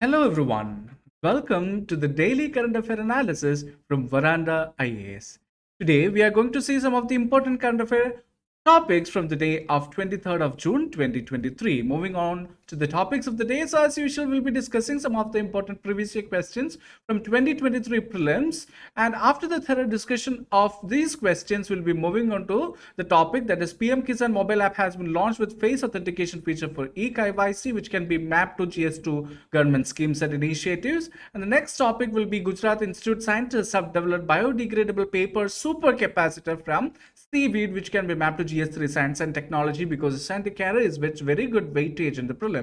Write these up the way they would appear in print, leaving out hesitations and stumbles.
Hello everyone. Welcome to the daily current affair analysis from Veranda IAS. Today we are going to see some of the important current affair topics from the day of 23rd of June 2023. Moving on to the topics of the day, so as usual we'll be discussing some of the important previous year questions from 2023 prelims, and after the thorough discussion of these questions we'll be moving on to the topic that is PM Kisan Mobile App has been launched with Face Authentication Feature for e-KYC, which can be mapped to GS2 government schemes and initiatives. And the next topic will be Gujarat Institute scientists have developed biodegradable paper super capacitor from seaweed, which can be mapped to GS3 science and technology because the scientific carries with very good weightage in the prelims.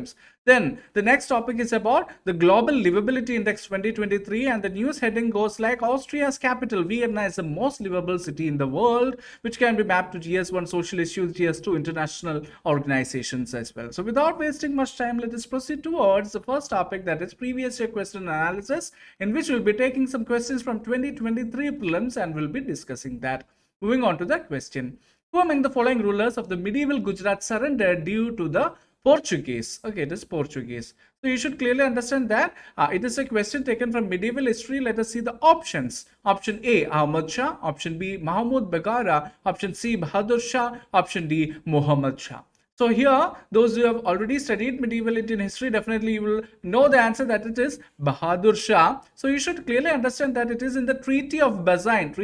Then the next topic is about the Global Livability Index 2023, and the news heading goes like Austria's capital Vienna is the most livable city in the world, which can be mapped to GS1 social issues, GS2 international organizations as well. So without wasting much time, let us proceed towards the first topic, that is previous year question analysis, in which we'll be taking some questions from 2023 prelims and we'll be discussing that. Moving on to the question. Who among the following rulers of the medieval Gujarat surrendered due to the Portuguese? Okay, it is Portuguese. So you should clearly understand that it is a question taken from medieval history. Let us see the options. Option A, Ahmad Shah. Option B, Mahmud Begara. Option C, Bahadur Shah. Option D, Muhammad Shah. So here, those who have already studied medieval Indian history, definitely you will know the answer, that it is Bahadur Shah. So you should clearly understand that it is in the Treaty of Bazaine,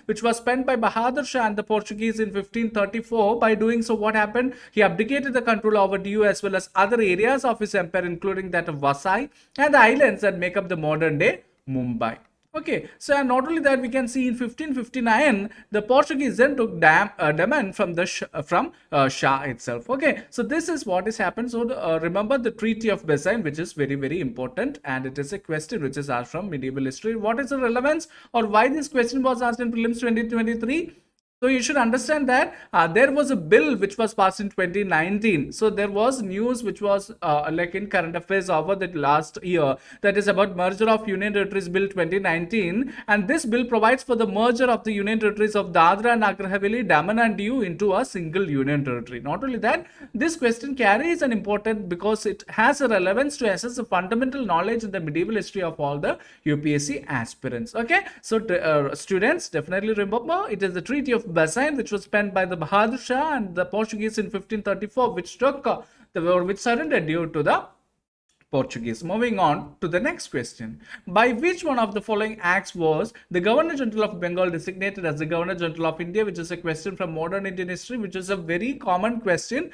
which was penned by Bahadur Shah and the Portuguese in 1534. By doing so, what happened? He abdicated the control over Diu as well as other areas of his empire, including that of Vasai and the islands that make up the modern day Mumbai. Okay, so not only that, we can see in 1559 the Portuguese then took Daman from the Shah itself. Okay, so this is what has happened. So remember the Treaty of Bazaine, which is very important, and it is a question which is asked from medieval history. What is the relevance or why this question was asked in prelims 2023? So you should understand that there was a bill which was passed in 2019. So there was news which was like in current affairs over the last year, that is about merger of Union Territories Bill 2019, and this bill provides for the merger of the Union Territories of Dadra and Nagar Haveli, Daman and Diu into a single Union Territory. Not only that, this question carries an important because it has a relevance to assess the fundamental knowledge in the medieval history of all the UPSC aspirants. Okay, so students definitely remember it is the Treaty of Bazaine, which was penned by the Bahadur Shah and the Portuguese in 1534, which surrendered due to the Portuguese. Moving on to the next question. By which one of the following acts was the Governor General of Bengal designated as the Governor General of India? Which is a question from modern Indian history, which is a very common question.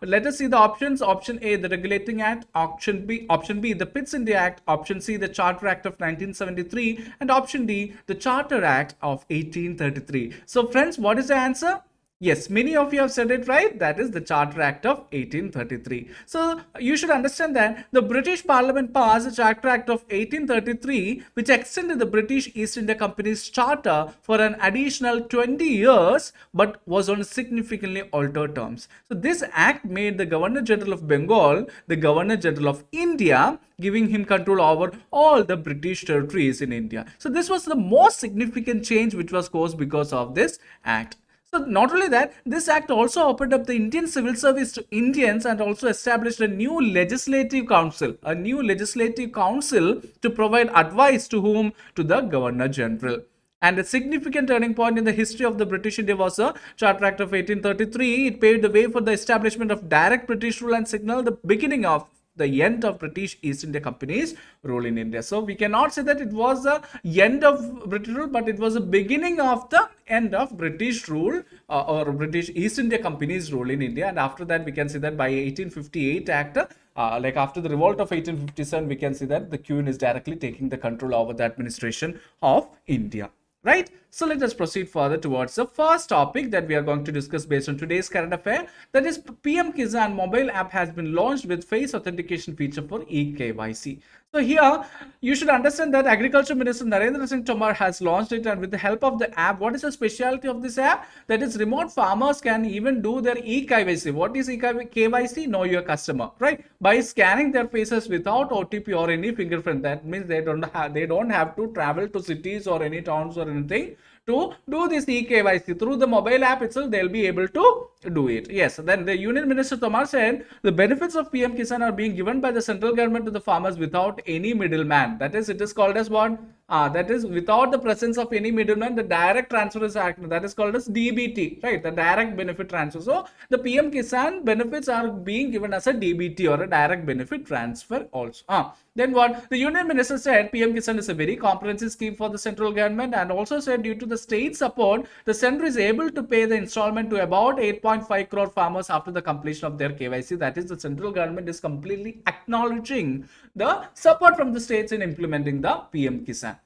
Let us see the options. Option A, the Regulating Act. Option B, the Pitt's India Act. Option C, the Charter Act of 1973. And option D, the Charter Act of 1833. So friends, what is the answer? Yes, many of you have said it right. That is the Charter Act of 1833. So you should understand that the British Parliament passed the Charter Act of 1833, which extended the British East India Company's charter for an additional 20 years, but was on significantly altered terms. So this act made the Governor General of Bengal the Governor General of India, giving him control over all the British territories in India. So this was the most significant change which was caused because of this act. So not only that, this act also opened up the Indian civil service to Indians and also established a new legislative council to provide advice to whom? To the Governor General. And a significant turning point in the history of the British India was the Charter Act of 1833. It paved the way for the establishment of direct British rule and signaled the beginning of the end of British East India Company's rule in India. So we cannot say that it was the end of British rule, but it was the beginning of the end of British rule or British East India Company's rule in India. And after that, we can see that by 1858 Act, like after the revolt of 1857, we can see that the Queen is directly taking the control over the administration of India. Right? So let us proceed further towards the first topic that we are going to discuss based on today's current affair. That is PM Kisan Mobile App has been launched with Face Authentication Feature for e-KYC. So here, you should understand that Agriculture Minister Narendra Singh Tomar has launched it, and with the help of the app, what is the specialty of this app? That is, remote farmers can even do their e-KYC. What is e-KYC? Know your customer, right? By scanning their faces without OTP or any fingerprint. That means they don't have to travel to cities or any towns or anything to do this eKYC through the mobile app itself. They'll be able to do it. Yes. Then the Union Minister Tomar said the benefits of PM Kisan are being given by the central government to the farmers without any middleman. That is, it is called as what? That is without the presence of any middleman. The direct transfer is active. That is called as DBT, right? The direct benefit transfer. So the PM Kisan benefits are being given as a DBT or a direct benefit transfer also. Then what the Union Minister said, PM Kisan is a very comprehensive scheme for the central government, and also said due to the state support, the center is able to pay the installment to about 8.5 crore farmers after the completion of their KYC. That is, the central government is completely acknowledging the support from the states in implementing the PM Kisan.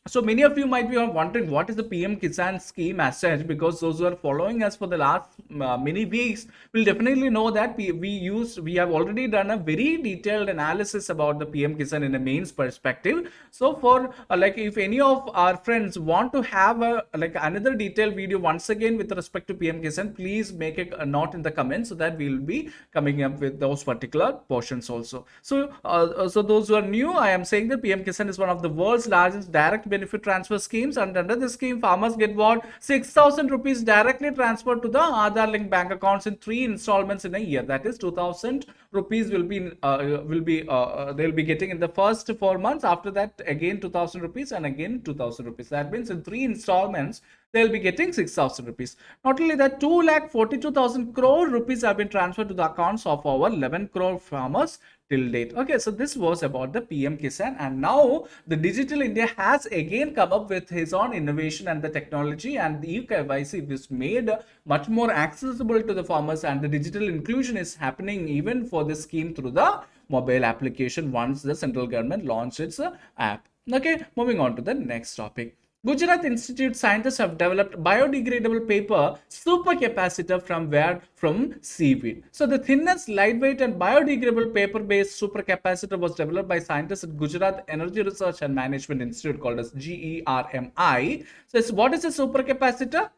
So many of you might be wondering what is the PM Kisan scheme as such, because those who are following us for the last many weeks will definitely know that we have already done a very detailed analysis about the PM Kisan in a mains perspective. So for like if any of our friends want to have a like another detailed video once again with respect to PM Kisan, please make a note in the comments so that we will be coming up with those particular portions also. So so those who are new, I am saying that PM Kisan is one of the world's largest direct benefit transfer schemes, and under this scheme farmers get what 6,000 rupees directly transferred to the Aadhaar linked bank accounts in 3 installments in a year. That is 2,000 rupees will be they'll be getting in the first 4 months. After that again 2,000 rupees and again 2,000 rupees. That means in 3 installments they'll be getting 6,000 rupees. Not only that, 2,42,000 crore rupees have been transferred to the accounts of over 11 crore farmers till date. Okay, so this was about the PM Kisan, and now the Digital India has again come up with his own innovation and the technology, and the eKYC is made much more accessible to the farmers, and the digital inclusion is happening even for this scheme through the mobile application once the central government launched its app. Okay, moving on to the next topic. Gujarat Institute scientists have developed biodegradable paper supercapacitor from seaweed. So the thinnest, lightweight and biodegradable paper-based supercapacitor was developed by scientists at Gujarat Energy Research and Management Institute, called as GERMI. So what is a supercapacitor?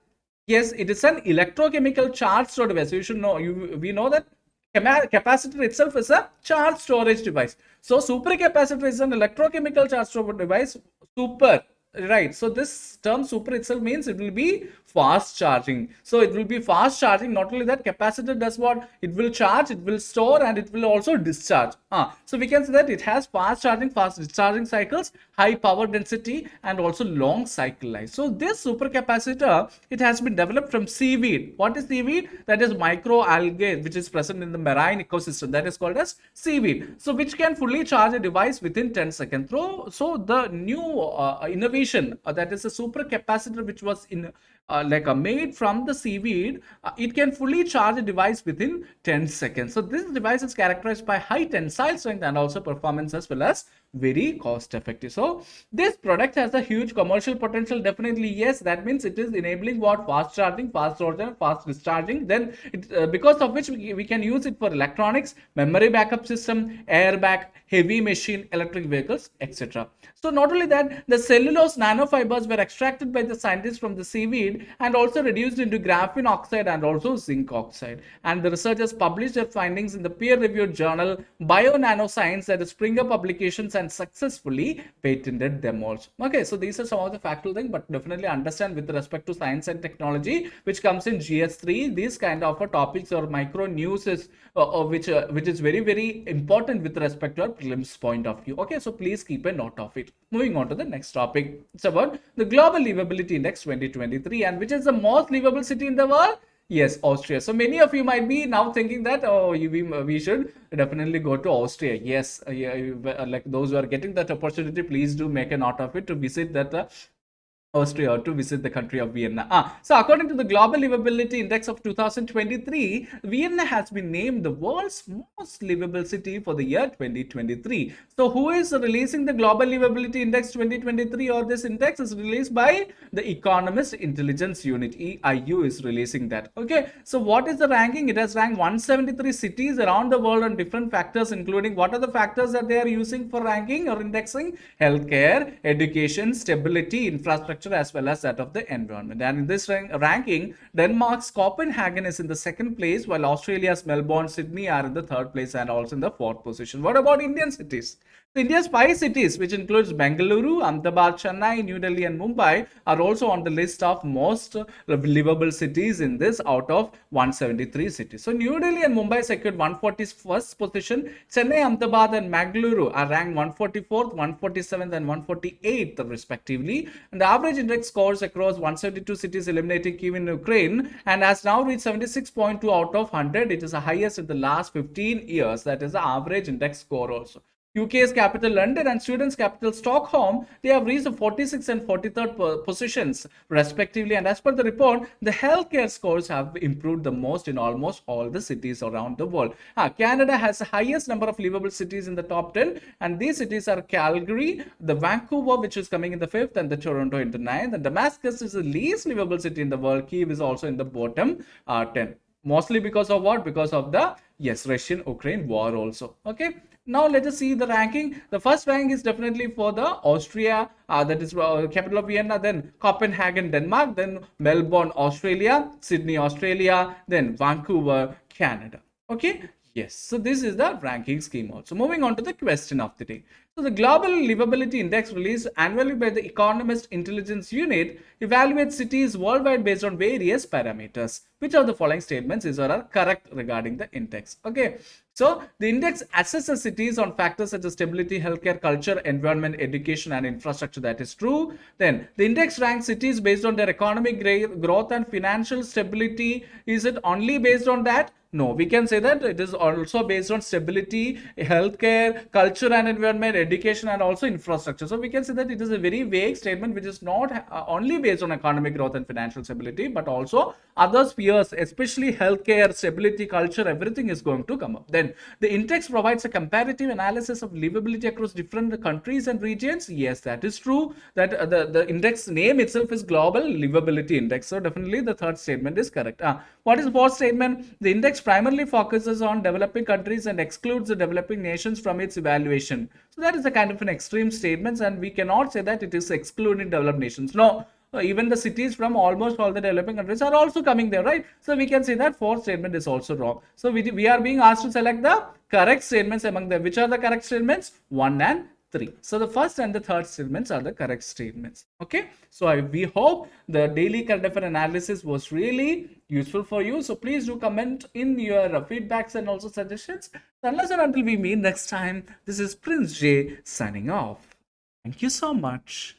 Yes, it is an electrochemical charge storage device. So you should know, we know that capacitor itself is a charge storage device. So supercapacitor is an electrochemical charge storage device. Super. Right, so this term super itself means it will be fast charging. So it will be fast charging. Not only that, capacitor does what? It will charge, it will store, and it will also discharge. So we can say that it has fast charging, fast discharging cycles, high power density, and also long cycle life. So this supercapacitor, it has been developed from seaweed. What is seaweed? That is microalgae, which is present in the marine ecosystem. That is called as seaweed. So which can fully charge a device within 10 seconds. So the new innovation, that is a supercapacitor which was made from the seaweed, it can fully charge a device within 10 seconds. So this device is characterized by high tensile strength and also performance, as well as very cost effective. So this product has a huge commercial potential. Definitely yes, that means it is enabling what? Fast charging, fast storage, fast discharging. Then because of which we can use it for electronics, memory backup system, airbag, heavy machine, electric vehicles, etc. So not only that, the cellulose nanofibers were extracted by the scientists from the seaweed and also reduced into graphene oxide and also zinc oxide. And the researchers published their findings in the peer-reviewed journal BioNanoscience, that is Springer Publications, and successfully patented them also. Okay, so these are some of the factual things, but definitely understand with respect to science and technology, which comes in GS3, these kind of topics or micro news is which is very, very important with respect to our prelims point of view. Okay, so please keep a note of it. Moving on to the next topic. It's about the Global Livability Index 2023, and which is the most livable city in the world? Yes, Austria. So many of you might be now thinking that, oh, we should definitely go to Austria. Yes, like those who are getting that opportunity, please do make a note of it to visit that Austria, or to visit the country of Vienna. So according to the Global Livability Index of 2023, Vienna has been named the world's most livable city for the year 2023. So who is releasing the Global Livability Index 2023, or this index is released by the Economist Intelligence Unit, EIU is releasing that. Okay, so what is the ranking? It has ranked 173 cities around the world on different factors, including what are the factors that they are using for ranking or indexing? Healthcare, education, stability, infrastructure, infrastructure as well as that of the environment. And in this ranking, Denmark's Copenhagen is in the second place, while Australia's Melbourne, Sydney are in the third place and also in the fourth position. What about Indian cities? India's 5 cities, which includes Bengaluru, Ahmedabad, Chennai, New Delhi, and Mumbai, are also on the list of most livable cities in this out of 173 cities. So New Delhi and Mumbai secured 141st position. Chennai, Ahmedabad, and Bengaluru are ranked 144th, 147th, and 148th respectively. And the average index scores across 172 cities eliminating Kyiv in Ukraine and has now reached 76.2 out of 100. It is the highest in the last 15 years. That is the average index score also. UK's capital London and Sweden's capital Stockholm, they have reached the 46th and 43rd positions respectively. And as per the report, the healthcare scores have improved the most in almost all the cities around the world. Canada has the highest number of livable cities in the top 10, and these cities are Calgary, the Vancouver, which is coming in the 5th, and the Toronto in the 9th. And Damascus is the least livable city in the world. Kyiv is also in the bottom 10. Mostly because of what? Because of the, yes, Russian-Ukraine war also. Okay. Now let us see the ranking. The first rank is definitely for the Austria, that is capital of Vienna, then Copenhagen, Denmark, then Melbourne, Australia, Sydney, Australia, then Vancouver, Canada. Okay. Yes, so this is the ranking scheme also. Moving on to the question of the day. So the Global Livability Index released annually by the Economist Intelligence Unit evaluates cities worldwide based on various parameters. Which of the following statements is or are correct regarding the index? Okay, so the index assesses cities on factors such as stability, healthcare, culture, environment, education, and infrastructure. That is true. Then the index ranks cities based on their economic growth and financial stability. Is it only based on that? No, we can say that it is also based on stability, healthcare, culture and environment, education, and also infrastructure. So we can say that it is a very vague statement which is not only based on economic growth and financial stability, but also other spheres, especially healthcare, stability, culture, everything is going to come up. Then the index provides a comparative analysis of livability across different countries and regions. Yes, that is true. That the index name itself is Global Livability Index. So definitely the third statement is correct. What is the fourth statement? The index primarily focuses on developing countries and excludes the developing nations from its evaluation. So that is a kind of an extreme statement, and we cannot say that it is excluding developed nations. No, even the cities from almost all the developing countries are also coming there, right? So we can say that fourth statement is also wrong. So we are being asked to select the correct statements among them. Which are the correct statements? 1 and 3. So the first and the third statements are the correct statements. Okay, so we hope the daily current affair analysis was really useful for you. So please do comment in your feedbacks and also suggestions. So unless and until we meet next time, this is Prince J signing off. Thank you so much.